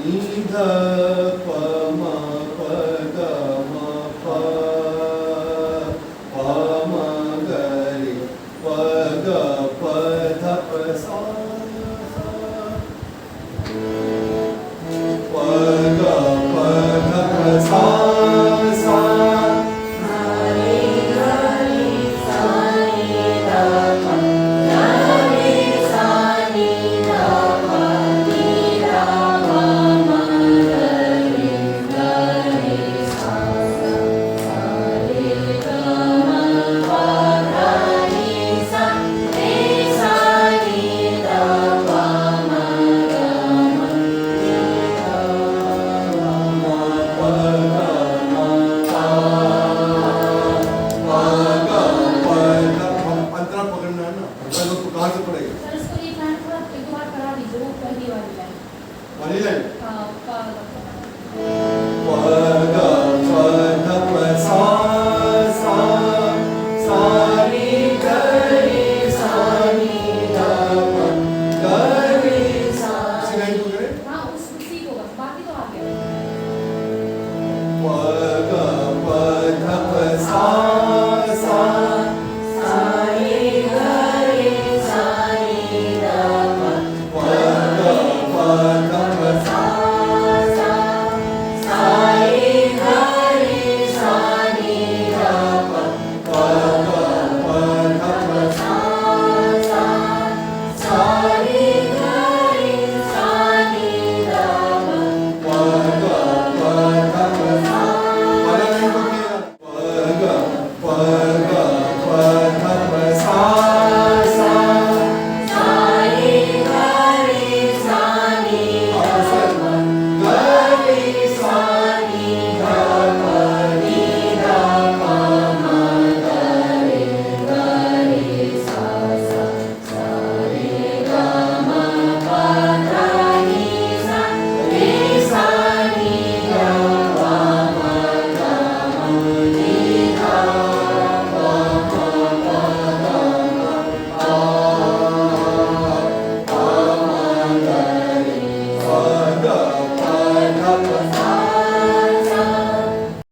नी ध प म प ग म प प म ग रे प ग प ध प सा प ग प ध प सा सा सर इसको एक लाइन थोड़ा एक बार करा दीजिए वो पहली वाली लाइन वाली लाइन हाँ प ग प ध प सा सा सा नी ग रे सा नी ध प ग रे सा इसी लाइन को करें हाँ उसी को बस बाकी तो आ गया प ग प ध प सा